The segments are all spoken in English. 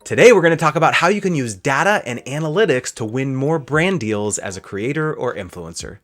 Today, we're going to talk about how you can use data and analytics to win more brand deals as a creator or influencer.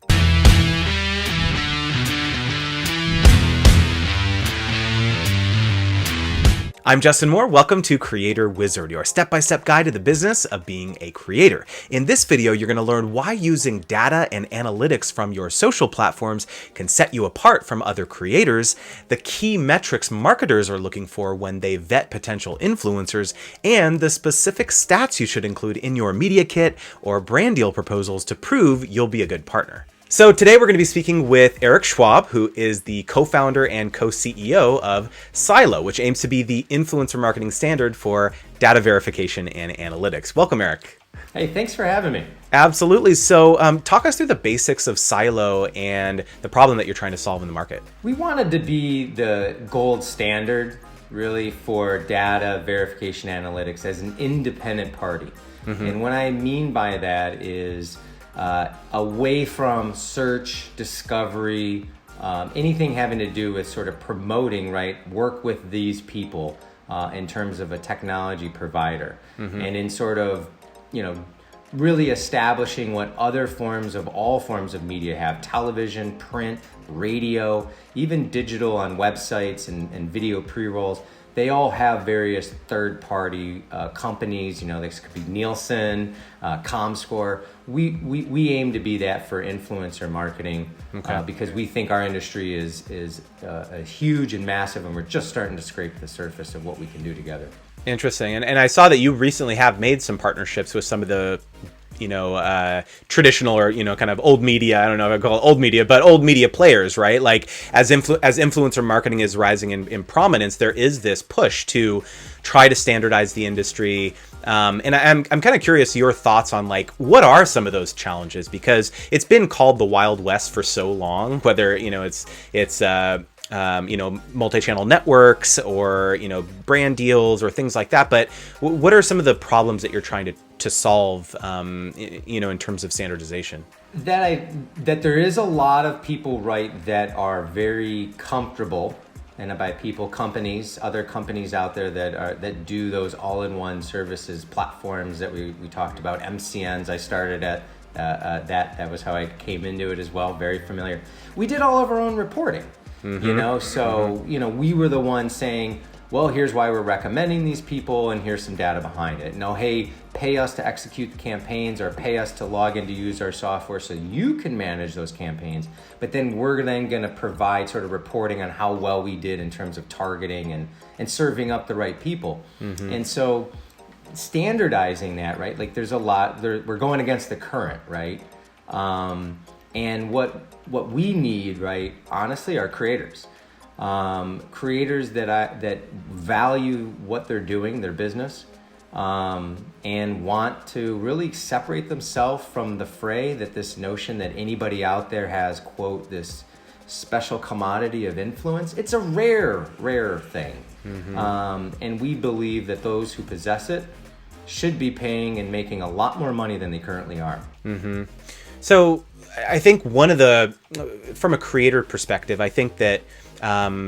I'm Justin Moore. Welcome to Creator Wizard, your step-by-step guide to the business of being a creator. In this video, you're going to learn why using data and analytics from your social platforms can set you apart from other creators, the key metrics marketers are looking for when they vet potential influencers, and the specific stats you should include in your media kit or brand deal proposals to prove you'll be a good partner. So today we're going to be speaking with Erick Schwab, who is the co-founder and co-CEO of Sylo, which aims to be the influencer marketing standard for data verification and analytics. Welcome, Erick. Hey, thanks for having me. Absolutely. So talk us through the basics of Sylo and the problem that you're trying to solve in the market. We wanted to be the gold standard, really, for data verification analytics as an independent party. And what I mean by that is away from search, discovery, anything having to do with sort of promoting, right? Work with these people in terms of a technology provider, and in sort of, really establishing what other forms of all forms of media have: television, print, radio, even digital on websites and video pre-rolls. They all have various third-party companies. This could be Nielsen, ComScore. We aim to be that for influencer marketing, because we think our industry is huge and massive, and we're just starting to scrape the surface of what we can do together. Interesting. And I saw that you recently have made some partnerships with some of the traditional or, kind of old media, I don't know if I call it old media, but old media players, right? Like as influencer marketing is rising in prominence, there is this push to try to standardize the industry. And I'm kind of curious your thoughts on what are some of those challenges, because it's been called the Wild West for so long, whether, it's multi-channel networks or, brand deals or things like that. But what are some of the problems that you're trying to solve, in terms of standardization? That there is a lot of people, right, that are very comfortable, and by people, companies, other companies out there that do those all-in-one services, platforms that we talked about, MCNs. I started at that was how I came into it as well. Very familiar. We did all of our own reporting. We were the ones saying, well, here's why we're recommending these people, and here's some data behind it. No, hey, pay us to execute the campaigns, or pay us to log in to use our software so you can manage those campaigns. But then we're then going to provide sort of reporting on how well we did in terms of targeting and serving up the right people. And so standardizing that, right? There's a lot, we're going against the current, right? And what we need, right, honestly, are creators. Creators that value what they're doing, their business, and want to really separate themselves from the fray, that this notion that anybody out there has, quote, this special commodity of influence. It's a rare thing. And we believe that those who possess it should be paying and making a lot more money than they currently are. So I think from a creator perspective, I think that,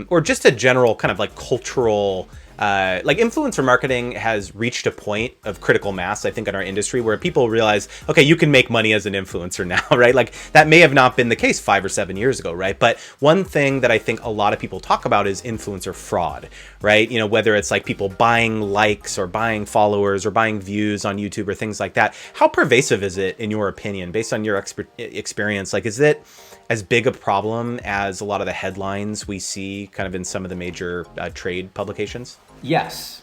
or just a general kind of cultural, influencer marketing has reached a point of critical mass, I think, in our industry, where people realize, okay, you can make money as an influencer now, right? That may have not been the case 5 or 7 years ago, right? But one thing that I think a lot of people talk about is influencer fraud, right? Whether it's people buying likes or buying followers or buying views on YouTube or things like that. How pervasive is it, in your opinion, based on your experience? Is it as big a problem as a lot of the headlines we see kind of in some of the major trade publications? Yes,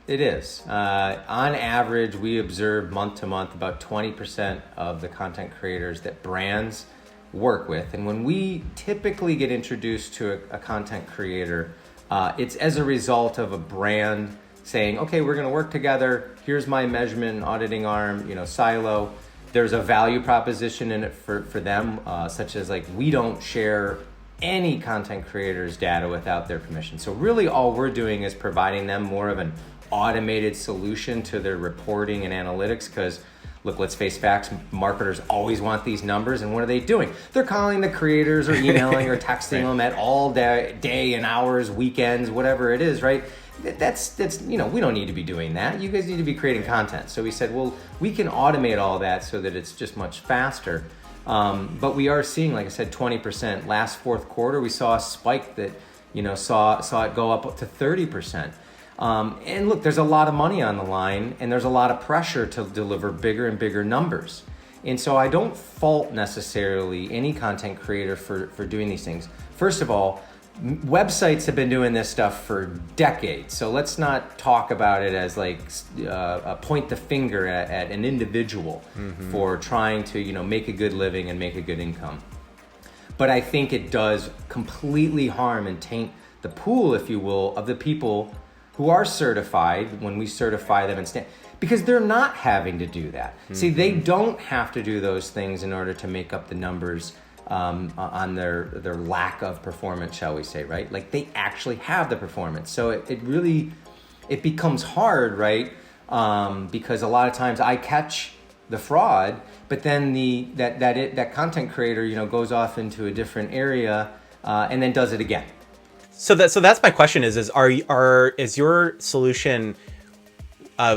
it is. On average, we observe month to month about 20% of the content creators that brands work with. And when we typically get introduced to a content creator, it's as a result of a brand saying, okay, we're going to work together. Here's my measurement and auditing arm, Sylo. There's a value proposition in it for them, such as we don't share any content creator's data without their permission. So really all we're doing is providing them more of an automated solution to their reporting and analytics, because look, let's face facts, marketers always want these numbers, and what are they doing? They're calling the creators or emailing or texting them at all day and hours, weekends, whatever it is, right? that's we don't need to be doing that. You guys need to be creating content. So we said, well, we can automate all that so that it's just much faster. But we are seeing, like I said, 20%. Last fourth quarter, we saw a spike that saw it go up to 30%. And look, there's a lot of money on the line, and there's a lot of pressure to deliver bigger and bigger numbers. And so I don't fault necessarily any content creator for doing these things. First of all, websites have been doing this stuff for decades. So let's not talk about it as like point the finger at an individual for trying to make a good living and make a good income. But I think it does completely harm and taint the pool, if you will, of the people who are certified when we certify them and because they're not having to do that. See, they don't have to do those things in order to make up the numbers on their lack of performance, shall we say, right? Like they actually have the performance. So it really becomes hard, right? Because a lot of times I catch the fraud, but then that content creator goes off into a different area and then does it again. So that's my question is your solution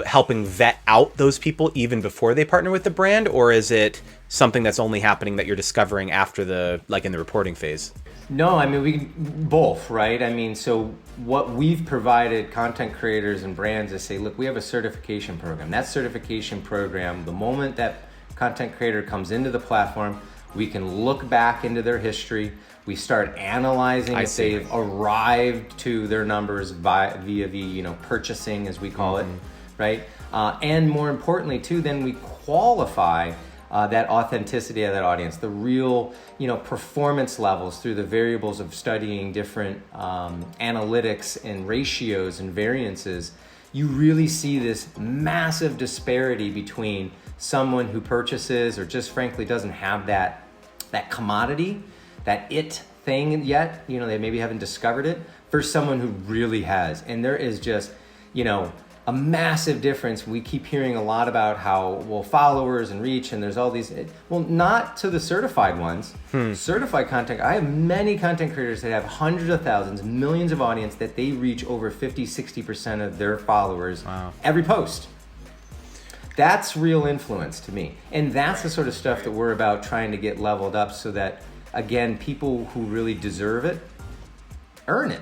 helping vet out those people even before they partner with the brand, or is it something that's only happening that you're discovering after in the reporting phase? No, I mean, we both, right? I mean, so what we've provided content creators and brands is say, look, we have a certification program. That certification program, the moment that content creator comes into the platform, we can look back into their history. We start analyzing if they've arrived to their numbers via the purchasing, as we call it, right? And more importantly, too, then we qualify that authenticity of that audience, the real performance levels through the variables of studying different analytics and ratios and variances. You really see this massive disparity between someone who purchases or just frankly doesn't have that commodity, that it thing yet, they maybe haven't discovered it, versus someone who really has. And there is just, a massive difference. We keep hearing a lot about how, followers and reach, and there's all these, not to the certified ones. Certified content, I have many content creators that have hundreds of thousands, millions of audience that they reach over 50-60% of their followers every post. That's real influence to me. And that's the sort of stuff that we're about trying to get leveled up so that, again, people who really deserve it earn it.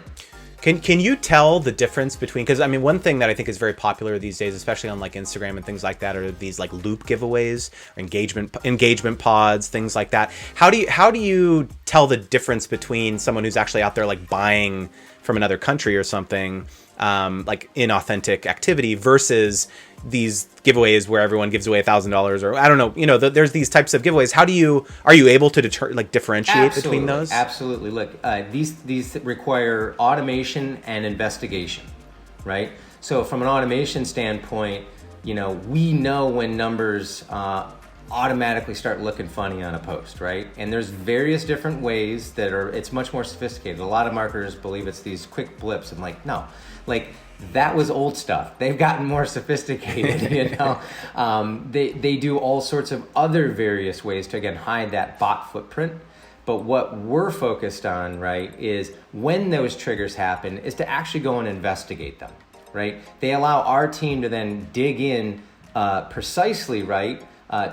Can you tell the difference between, because I mean, one thing that I think is very popular these days, especially on like Instagram and things like that, are these like loop giveaways, or engagement pods, things like that. How do you tell the difference between someone who's actually out there like buying from another country or something, like inauthentic activity, versus these giveaways where everyone gives away $1,000, or I don't know, there's these types of giveaways. Are you able to differentiate between those? Absolutely. Look, these require automation and investigation, right? So from an automation standpoint, we know when numbers automatically start looking funny on a post, right? And there's various different ways it's much more sophisticated. A lot of marketers believe it's these quick blips. I'm like, no, that was old stuff. They've gotten more sophisticated, They do all sorts of other various ways to, again, hide that bot footprint. But what we're focused on, right, is when those triggers happen, is to actually go and investigate them, right? They allow our team to then dig in precisely, right,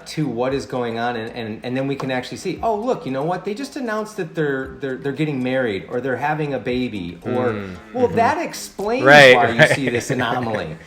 to what is going on, and then we can actually see, oh, look, you know what? They just announced that they're getting married, or they're having a baby, or that explains why you see this anomaly.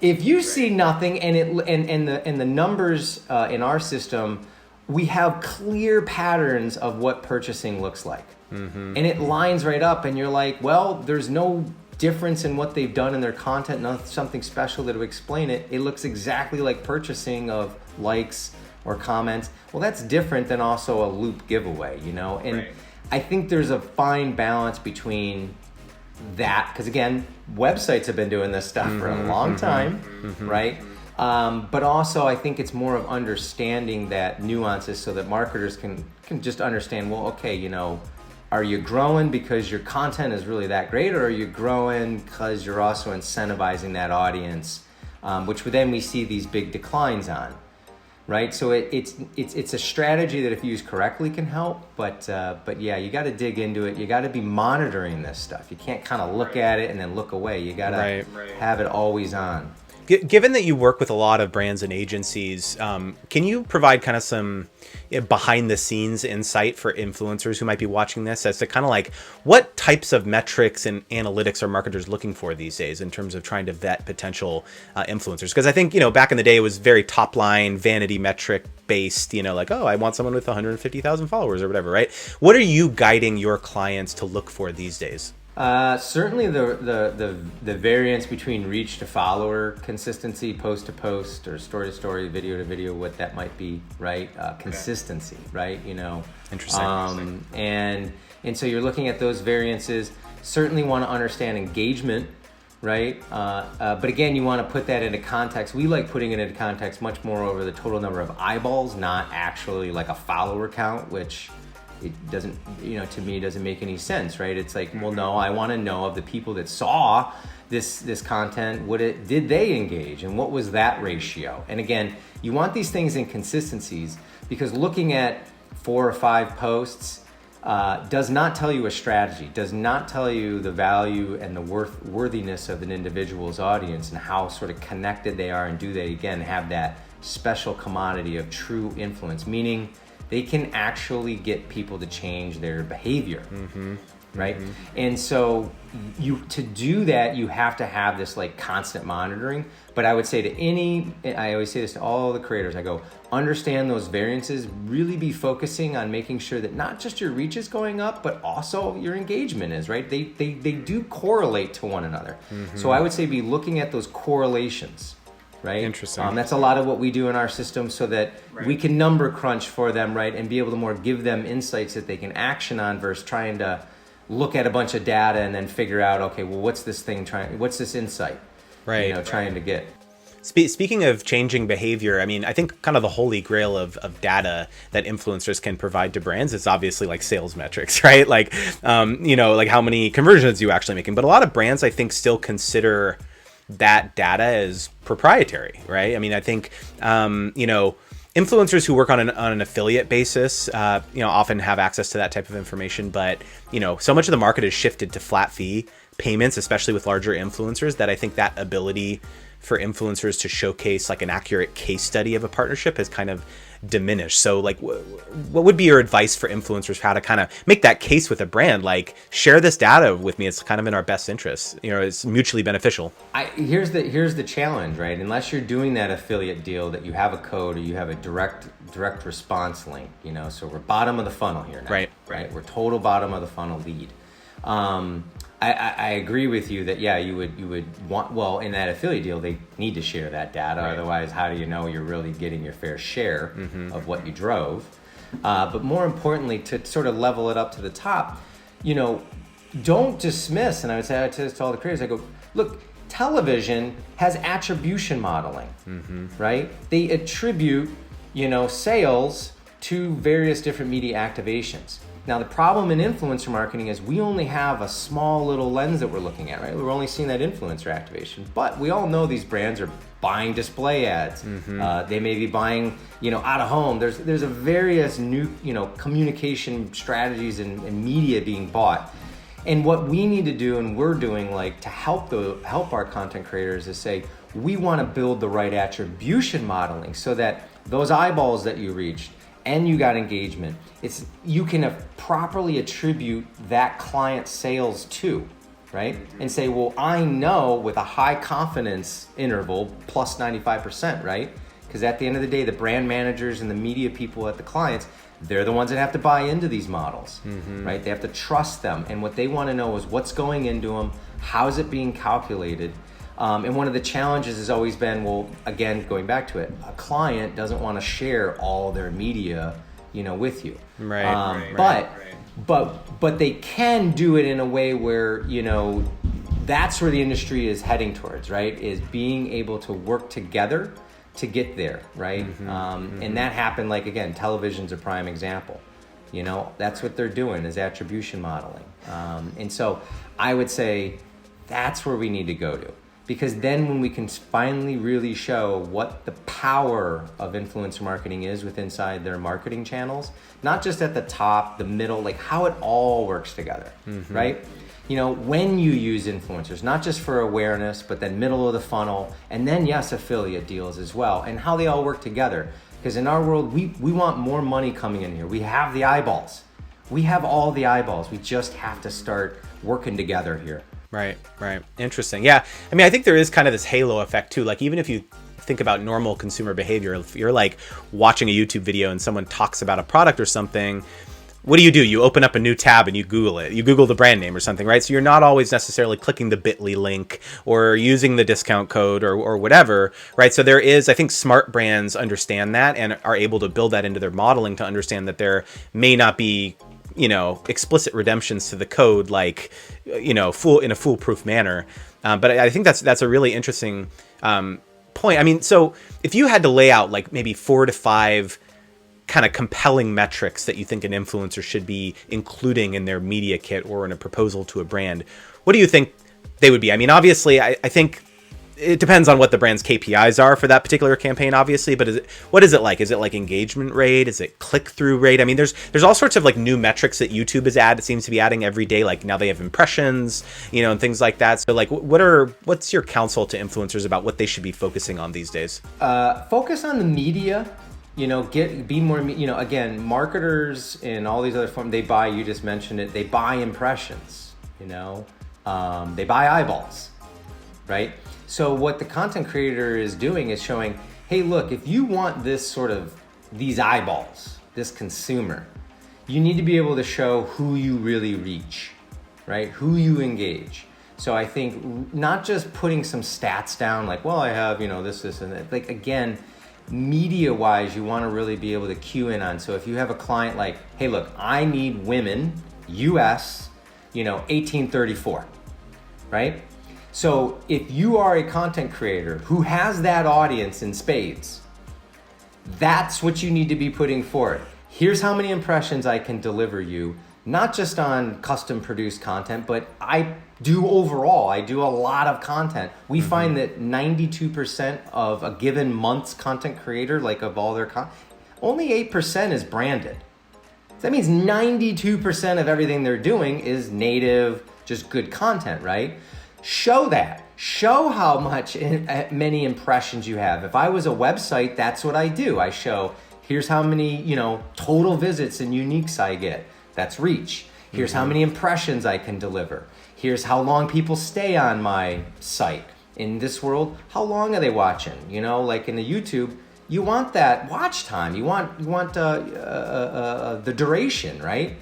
If you see nothing, and the numbers in our system, we have clear patterns of what purchasing looks like, and it lines right up, and you're like, well, there's no difference in what they've done in their content, not something special that would explain it. It looks exactly like purchasing of likes or comments. Well, that's different than also a loop giveaway, And right. I think there's a fine balance between that, because again, websites have been doing this stuff for a long time, right? But also I think it's more of understanding that nuances so that marketers can just understand, well, okay, are you growing because your content is really that great, or are you growing because you're also incentivizing that audience, which then we see these big declines on. right? So it's a strategy that if used correctly can help, but yeah, you got to dig into it. You got to be monitoring this stuff. You can't kind of look at it and then look away. You got to have it always on. Given that you work with a lot of brands and agencies, can you provide kind of some behind the scenes insight for influencers who might be watching this as to kind of like what types of metrics and analytics are marketers looking for these days in terms of trying to vet potential influencers? Because I think, back in the day, it was very top line vanity metric based, like, oh, I want someone with 150,000 followers or whatever, right? What are you guiding your clients to look for these days? Certainly the variance between reach to follower consistency, post to post or story to story, video to video, what that might be, right? Consistency, right? Interesting. And so you're looking at those variances. Certainly want to understand engagement, right? But again, you want to put that into context. We like putting it into context much more over the total number of eyeballs, not actually like a follower count, which it doesn't, to me, doesn't make any sense, right? It's like, well, no, I want to know of the people that saw this content, did they engage, and what was that ratio? And again, you want these things in consistencies, because looking at 4 or 5 posts does not tell you a strategy, does not tell you the value and the worthiness of an individual's audience and how sort of connected they are, and do they, again, have that special commodity of true influence, meaning they can actually get people to change their behavior, right? And so to do that, you have to have this like constant monitoring. But I would say I always say this to all the creators, I go, understand those variances, really be focusing on making sure that not just your reach is going up, but also your engagement is, right? They do correlate to one another. So I would say be looking at those correlations. Right? Interesting. That's a lot of what we do in our system, so that we can number crunch for them, right? And be able to more give them insights that they can action on, versus trying to look at a bunch of data and then figure out, okay, well, what's this insight? Right. Trying to get. Speaking of changing behavior, I mean, I think kind of the holy grail of data that influencers can provide to brands is obviously like sales metrics, right? Like, like how many conversions you actually making. But a lot of brands, I think, still consider that data is proprietary, right? I mean, I think, influencers who work on an affiliate basis, often have access to that type of information. But, so much of the market has shifted to flat fee payments, especially with larger influencers, that I think that ability for influencers to showcase like an accurate case study of a partnership has kind of diminished. So like, what would be your advice for influencers for how to kind of make that case with a brand? Like, share this data with me. It's kind of in our best interest. It's mutually beneficial. Here's the challenge, right? Unless you're doing that affiliate deal, that you have a code or you have a direct direct response link. So we're bottom of the funnel here now. Right. We're total bottom of the funnel lead. I agree with you that, you would want, well, in that affiliate deal, they need to share that data. Right. Otherwise, how do you know you're really getting your fair share of what you drove? But more importantly, to sort of level it up to the top, don't dismiss, and I would say to all the creators, I go, look, television has attribution modeling, right? They attribute, sales to various different media activations. Now, the problem in influencer marketing is we only have a small little lens that we're looking at, right? We're only seeing that influencer activation. But we all know these brands are buying display ads. They may be buying, out of home. There's a various new, communication strategies and media being bought. And what we need to do, and we're doing, like, to help our content creators, is say, we want to build the right attribution modeling so that those eyeballs that you reached, and you got engagement, you can properly attribute that client sales to, right? And say, well, I know with a high confidence interval, plus 95%, right? Because at the end of the day, the brand managers and the media people at the clients, they're the ones that have to buy into these models, right? They have to trust them. And what they want to know is what's going into them, how is it being calculated? And one of the challenges has always been, well, again, going back to it, a client doesn't want to share all their media, with you. Right. But they can do it in a way where, that's where the industry is heading towards, right? Is being able to work together to get there, right? And that happened, like, again, television's a prime example. That's what they're doing, is attribution modeling. And so I would say that's where we need to go to. Because then when we can finally really show what the power of influencer marketing is inside their marketing channels, not just at the top, the middle, like how it all works together, right? You know, when you use influencers, not just for awareness, but then middle of the funnel, and then yes, affiliate deals as well, and how they all work together. Because in our world, we want more money coming in here. We have the eyeballs. We have all the eyeballs. We just have to start working together here. Right. Interesting. Yeah. I mean, I think there is kind of this halo effect too. Like even if you think about normal consumer behavior, if you're like watching a YouTube video and someone talks about a product or something, what do? You open up a new tab and you Google it. You Google the brand name or something, right? So you're not always necessarily clicking the bit.ly link or using the discount code or whatever, right? So there is, I think smart brands understand that and are able to build that into their modeling to understand that there may not be, you know, explicit redemptions to the code, like, you know, in a foolproof manner. But I think that's a really interesting point. I mean, so if you had to lay out like maybe 4 to 5 kind of compelling metrics that you think an influencer should be including in their media kit or in a proposal to a brand, what do you think they would be? I mean, obviously, I think it depends on what the brand's KPIs are for that particular campaign, obviously, but what is it like? Is it like engagement rate? Is it click-through rate? I mean, there's all sorts of like new metrics that YouTube it seems to be adding every day. Like now they have impressions, you know, and things like that. So like, what's your counsel to influencers about what they should be focusing on these days? Focus on the media, you know, be more, you know, again, marketers in all these other forms, you just mentioned it, they buy impressions, you know, they buy eyeballs, right? So what the content creator is doing is showing, hey, look, if you want these eyeballs, this consumer, you need to be able to show who you really reach, right? Who you engage. So I think not just putting some stats down like, well, I have, you know, this, and that. Like, again, media-wise, you want to really be able to cue in on. So if you have a client like, hey, look, I need women, US, you know, 1834, right? So if you are a content creator who has that audience in spades, that's what you need to be putting forward. Here's how many impressions I can deliver you, not just on custom produced content, but I do overall. I do a lot of content. We find that 92% of a given month's content creator, like of all their content, only 8% is branded. That means 92% of everything they're doing is native, just good content, right? Show that. Show how many impressions you have. If I was a website, that's what I do. I show, here's how many, you know, total visits and uniques I get. That's reach. Here's how many impressions I can deliver. Here's how long people stay on my site. In this world, how long are they watching? You know, like in the YouTube, you want that watch time. You want the duration, right?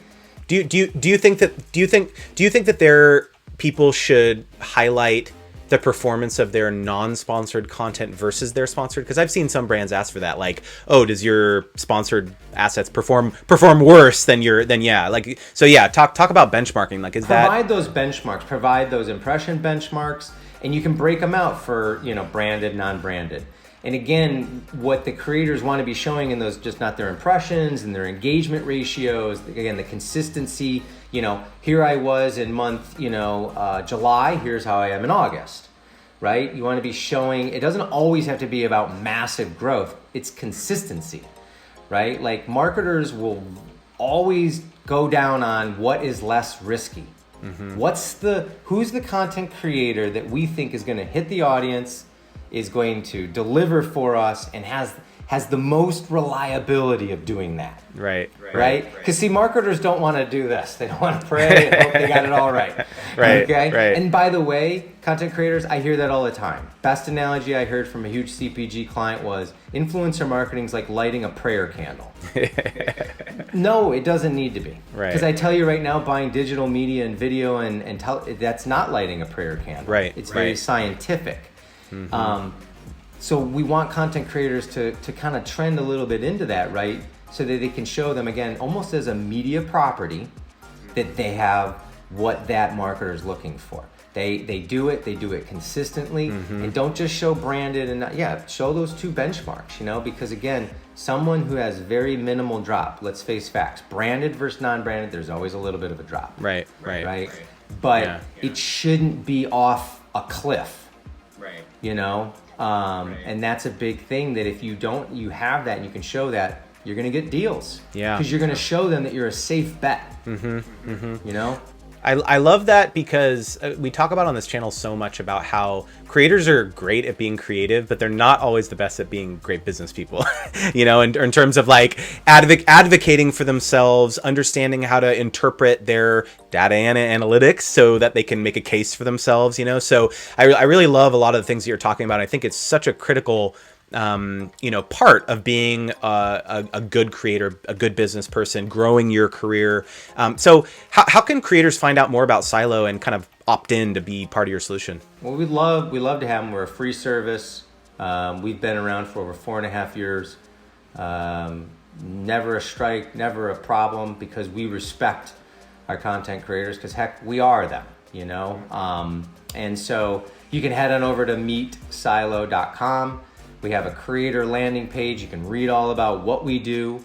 Do you think that people should highlight the performance of their non-sponsored content versus their sponsored? Because I've seen some brands ask for that, like, oh, does your sponsored assets perform worse than yeah, like, so yeah, talk about benchmarking. Like, provide those benchmarks, provide those impression benchmarks, and you can break them out for, you know, branded, non-branded. And again, what the creators want to be showing in those, just not their impressions and their engagement ratios, again, the consistency, you know, here I was in month, you know, July, here's how I am in August, right? You want to be showing, it doesn't always have to be about massive growth, it's consistency, right? Like marketers will always go down on what is less risky. Who's the content creator that we think is going to hit the audience, is going to deliver for us, and has the most reliability of doing that. Right? Because see, marketers don't want to do this. They don't want to pray and hope they got it all right. Okay? Right. And by the way, content creators, I hear that all the time. Best analogy I heard from a huge CPG client was, influencer marketing is like lighting a prayer candle. No, it doesn't need to be. Right. Because I tell you right now, buying digital media and video and that's not lighting a prayer candle. Right. It's very scientific. So we want content creators to kind of trend a little bit into that, right? So that they can show them, again, almost as a media property, that they have what that marketer is looking for. They do it consistently, and don't just show branded and show those two benchmarks, you know, because again, someone who has very minimal drop, let's face facts, branded versus non-branded, there's always a little bit of a drop. Right. But it shouldn't be off a cliff. Right. You know, and that's a big thing, that if you have that and you can show that, you're going to get deals. Yeah. Because you're going to show them that you're a safe bet. You know? I love that, because we talk about on this channel so much about how creators are great at being creative, but they're not always the best at being great business people, you know, in terms of like advocating for themselves, understanding how to interpret their data and analytics so that they can make a case for themselves, you know. So I really love a lot of the things that you're talking about. I think it's such a critical you know, part of being a good creator, a good business person, growing your career. So how can creators find out more about Sylo and kind of opt in to be part of your solution? Well, we love to have them. We're a free service. We've been around for over 4.5 years. Never a strike, never a problem, because we respect our content creators, because heck, we are them, you know? And so you can head on over to meetsylo.com. We have a creator landing page. You can read all about what we do.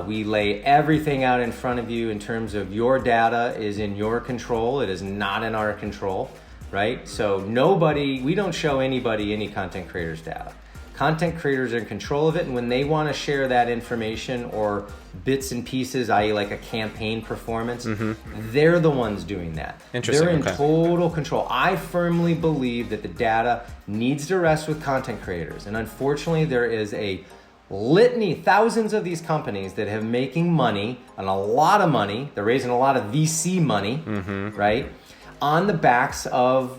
We lay everything out in front of you in terms of your data is in your control. It is not in our control, right? So we don't show anybody any content creators' data. Content creators are in control of it, and when they want to share that information or bits and pieces, i.e. like a campaign performance, they're the ones doing that. Interesting. They're in total control. I firmly believe that the data needs to rest with content creators, and unfortunately there is a litany, thousands of these companies that have making money, and a lot of money, they're raising a lot of VC money, right, on the backs of,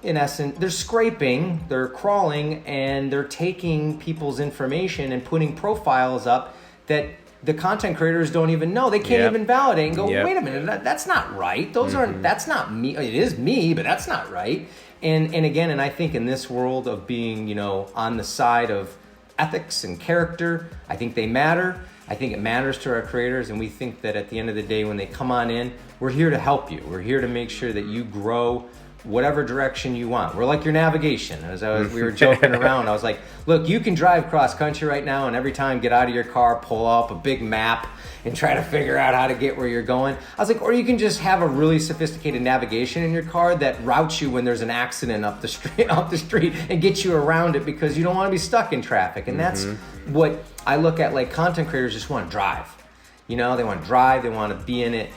in essence, they're scraping, they're crawling, and they're taking people's information and putting profiles up that the content creators don't even know. They can't even validate and go, wait a minute, that's not right. Those aren't, that's not me. It is me, but that's not right. And again, and I think in this world of being, you know, on the side of ethics and character, I think they matter. I think it matters to our creators, and we think that at the end of the day, when they come on in, we're here to help you. We're here to make sure that you grow whatever direction you want. We're like your navigation. We were joking around, I was like, look, you can drive cross country right now, and every time get out of your car, pull up a big map and try to figure out how to get where you're going. I was like, or you can just have a really sophisticated navigation in your car that routes you when there's an accident up the street and gets you around it, because you don't want to be stuck in traffic. And that's what I look at. Like, content creators just want to drive. You know, they want to drive, they want to be in it,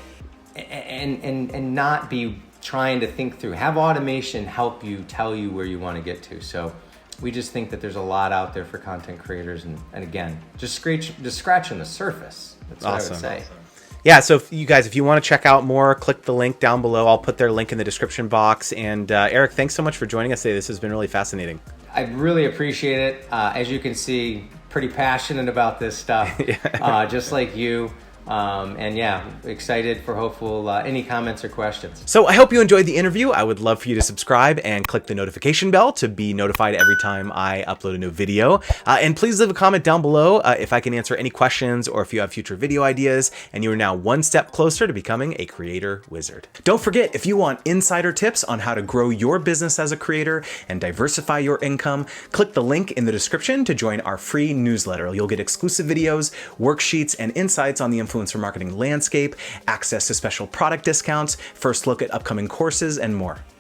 and not be trying to think through. Have automation help you, tell you where you want to get to. So we just think that there's a lot out there for content creators, and again, just scratching the surface. That's what I would say. Yeah, so if you want to check out more, click the link down below. I'll put their link in the description box. And Eric, thanks so much for joining us today. This has been really fascinating. I really appreciate it. As you can see, pretty passionate about this stuff, just like you. And yeah, excited for hopeful any comments or questions. So I hope you enjoyed the interview. I would love for you to subscribe and click the notification bell to be notified every time I upload a new video. And please leave a comment down below if I can answer any questions, or if you have future video ideas and you are now one step closer to becoming a creator wizard. Don't forget, if you want insider tips on how to grow your business as a creator and diversify your income, click the link in the description to join our free newsletter. You'll get exclusive videos, worksheets, and insights on the influencer marketing landscape, access to special product discounts, first look at upcoming courses, and more.